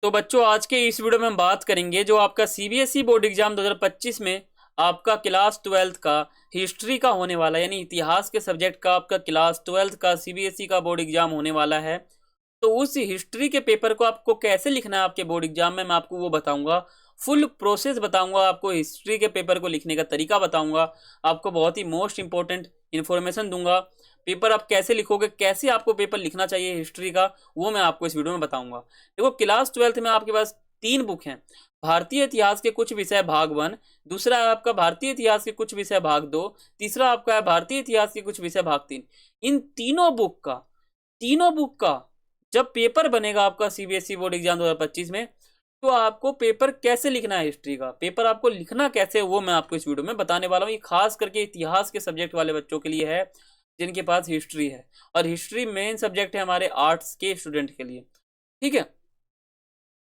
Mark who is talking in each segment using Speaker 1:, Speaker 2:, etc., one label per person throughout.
Speaker 1: तो बच्चों आज के इस वीडियो में हम बात करेंगे जो आपका सीबीएसई बोर्ड एग्जाम 2025 में आपका क्लास 12th का हिस्ट्री का होने वाला है, यानी इतिहास के सब्जेक्ट का आपका क्लास 12th का सीबीएसई का बोर्ड एग्जाम होने वाला है। तो उस हिस्ट्री के पेपर को आपको कैसे लिखना है आपके बोर्ड एग्जाम में, मैं आपको वो बताऊंगा। फुल प्रोसेस बताऊंगा आपको, हिस्ट्री के पेपर को लिखने का तरीका बताऊंगा आपको, बहुत ही मोस्ट इंपॉर्टेंट इन्फॉर्मेशन दूंगा। पेपर आप कैसे लिखोगे, कैसे आपको पेपर लिखना चाहिए हिस्ट्री का, वो मैं आपको इस वीडियो में बताऊंगा। देखो क्लास 12th में आपके पास 3 बुक हैं। भारतीय इतिहास के कुछ विषय भाग 1, दूसरा है आपका भारतीय इतिहास के कुछ विषय भाग 2, तीसरा आपका है भारतीय इतिहास के कुछ विषय भाग 3। इन तीनों बुक का जब पेपर बनेगा आपका सीबीएसई बोर्ड एग्जाम 2025 में, तो आपको पेपर कैसे लिखना है, हिस्ट्री का पेपर आपको लिखना कैसे, वो मैं आपको इस वीडियो में बताने वाला हूँ। ये खास करके इतिहास के सब्जेक्ट वाले बच्चों के लिए है जिनके पास हिस्ट्री है, और हिस्ट्री मेन सब्जेक्ट है हमारे आर्ट्स के स्टूडेंट के लिए। ठीक है,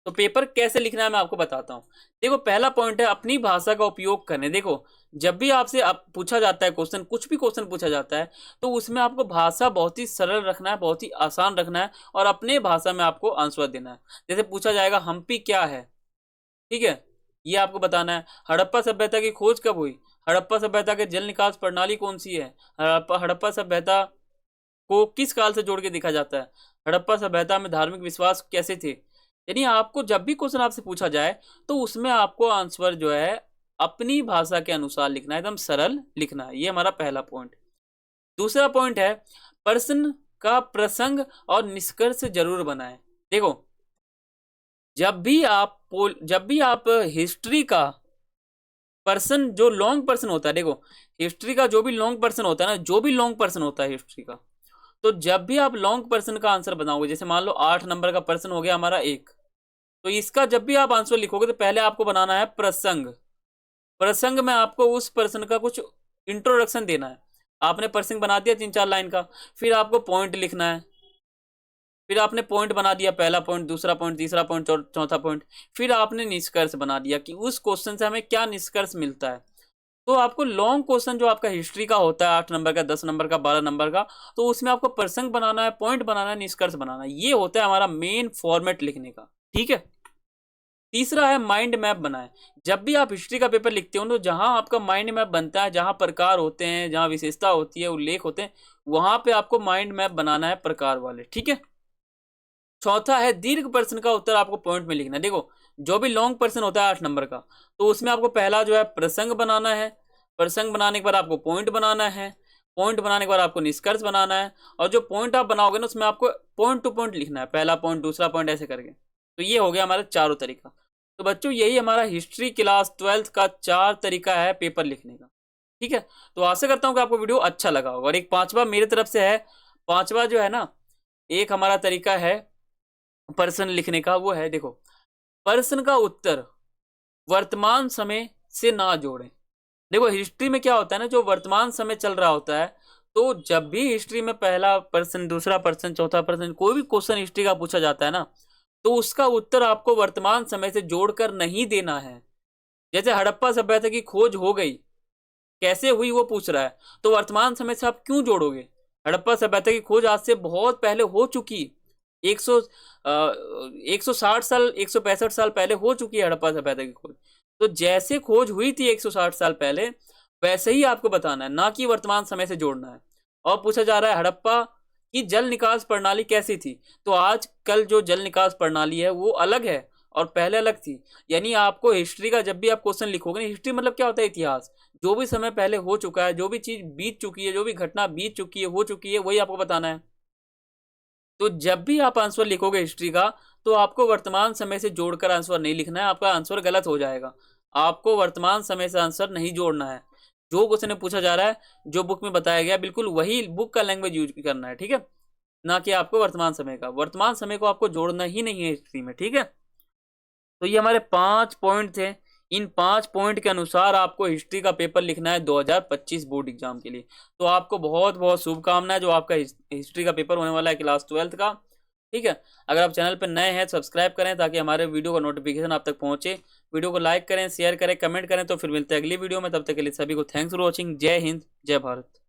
Speaker 1: तो पेपर कैसे लिखना है मैं आपको बताता हूँ। देखो पहला पॉइंट है अपनी भाषा का उपयोग करने। देखो जब भी आपसे पूछा जाता है क्वेश्चन, कुछ भी क्वेश्चन पूछा जाता है, तो उसमें आपको भाषा बहुत ही सरल रखना है, बहुत ही आसान रखना है, और अपने भाषा में आपको आंसर देना है। जैसे पूछा जाएगा हम्पी क्या है, ठीक है, ये आपको बताना है। हड़प्पा सभ्यता की खोज कब हुई, हड़प्पा सभ्यता के जल निकास प्रणाली कौन सी है, हड़प्पा सभ्यता को किस काल से जोड़ के देखा जाता है, हड़प्पा सभ्यता में धार्मिक विश्वास कैसे थे। यानी आपको जब भी क्वेश्चन आपसे पूछा जाए तो उसमें आपको आंसर जो है अपनी भाषा के अनुसार लिखना है, एकदम सरल लिखना है। ये हमारा पहला पॉइंट। दूसरा पॉइंट है प्रश्न का प्रसंग और निष्कर्ष जरूर बनाएं। देखो जब भी आप हिस्ट्री का पर्सन, जो लॉन्ग पर्सन होता है, देखो हिस्ट्री का जो भी लॉन्ग पर्सन होता है ना, जो भी लॉन्ग पर्सन होता है हिस्ट्री का, तो जब भी आप लॉन्ग पर्सन का आंसर बनाओगे, जैसे मान लो 8 नंबर का पर्सन हो गया हमारा एक, तो इसका जब भी आप आंसर लिखोगे तो पहले आपको बनाना है प्रसंग। प्रसंग में आपको उस पर्सन का कुछ इंट्रोडक्शन देना है। आपने प्रसंग बना दिया 3-4 लाइन का, फिर आपको पॉइंट लिखना है। फिर आपने पॉइंट बना दिया, पहला पॉइंट, दूसरा पॉइंट, तीसरा पॉइंट, चौथा पॉइंट, फिर आपने निष्कर्ष बना दिया कि उस क्वेश्चन से हमें क्या निष्कर्ष मिलता है। तो आपको लॉन्ग क्वेश्चन जो आपका हिस्ट्री का होता है 8 नंबर का, 10 नंबर का, 12 नंबर का, तो उसमें आपको प्रसंग बनाना है, पॉइंट बनाना है, निष्कर्ष बनाना है। ये होता है हमारा मेन फॉर्मेट लिखने का। ठीक है, तीसरा है माइंड मैप बनाएं। जब भी आप हिस्ट्री का पेपर लिखते हो तो जहां आपका माइंड मैप बनता है, जहां प्रकार होते हैं, जहां विशेषता होती है, उल्लेख होते हैं, वहां पे आपको माइंड मैप बनाना है प्रकार वाले। ठीक है, चौथा है दीर्घ प्रश्न का उत्तर आपको पॉइंट में लिखना है। देखो जो भी लॉन्ग प्रश्न होता है 8 नंबर का, तो उसमें आपको पहला जो है प्रसंग बनाना है, प्रसंग बनाने के बाद आपको पॉइंट बनाना है, पॉइंट बनाने के बाद आपको निष्कर्ष बनाना है, और जो पॉइंट आप बनाओगे ना उसमें आपको पॉइंट टू पॉइंट लिखना है, पहला पॉइंट, दूसरा पॉइंट, ऐसे करके। तो ये हो गया हमारा चारों तरीका। तो बच्चों यही हमारा हिस्ट्री क्लास 12th का 4 तरीका है पेपर लिखने का। ठीक है, तो आशा करता हूँ कि आपको वीडियो अच्छा लगा होगा। और एक पांचवा मेरे तरफ से है, पांचवा जो है ना, एक हमारा तरीका है प्रश्न लिखने का, वो है देखो प्रश्न का उत्तर वर्तमान समय से ना जोड़ें। देखो हिस्ट्री में क्या होता है ना, जो वर्तमान समय चल रहा होता है, तो जब भी हिस्ट्री में पहला पर्सन, दूसरा पर्सन, चौथा पर्सन, कोई भी क्वेश्चन हिस्ट्री का पूछा जाता है ना, तो उसका उत्तर आपको वर्तमान समय से जोड़कर नहीं देना है। जैसे हड़प्पा सभ्यता की खोज हो गई, कैसे हुई वो पूछ रहा है, तो वर्तमान समय से आप क्यों जोड़ोगे। हड़प्पा सभ्यता की खोज आज से बहुत पहले हो चुकी, 160 साल, 165 साल पहले हो चुकी है हड़प्पा सभ्यता की खोज। तो जैसे खोज हुई थी 160 साल पहले, वैसे ही आपको बताना है, ना कि वर्तमान समय से जोड़ना है। और पूछा जा रहा है हड़प्पा की जल निकास प्रणाली कैसी थी, तो आज कल जो जल निकास प्रणाली है वो अलग है और पहले अलग थी। यानी आपको हिस्ट्री का जब भी आप क्वेश्चन लिखोगे, हिस्ट्री मतलब क्या होता है, इतिहास, जो भी समय पहले हो चुका है, जो भी चीज बीत चुकी है, जो भी घटना बीत चुकी है, हो चुकी है, वही आपको बताना है। तो जब भी आप आंसर लिखोगे हिस्ट्री का, तो आपको वर्तमान समय से जोड़कर आंसर नहीं लिखना है, आपका आंसर गलत हो जाएगा। आपको वर्तमान समय से आंसर नहीं जोड़ना है। जो क्वेश्चन पूछा जा रहा है, जो बुक में बताया गया, बिल्कुल वही बुक का लैंग्वेज यूज करना है। ठीक है, ना कि आपको वर्तमान समय का, वर्तमान समय को आपको जोड़ना ही नहीं है हिस्ट्री में। ठीक है, तो ये हमारे 5 पॉइंट थे। इन 5 पॉइंट के अनुसार आपको हिस्ट्री का पेपर लिखना है 2025 बोर्ड एग्जाम के लिए। तो आपको बहुत बहुत शुभकामनाएं, जो आपका हिस्ट्री का पेपर होने वाला है क्लास 12th का। ठीक है, अगर आप चैनल पर नए हैं सब्सक्राइब करें ताकि हमारे वीडियो का नोटिफिकेशन आप तक पहुंचे। वीडियो को लाइक करें, शेयर करें, कमेंट करें। तो फिर मिलते हैं अगली वीडियो में, तब तक के लिए सभी को थैंक्स फॉर वॉचिंग। जय हिंद, जय भारत।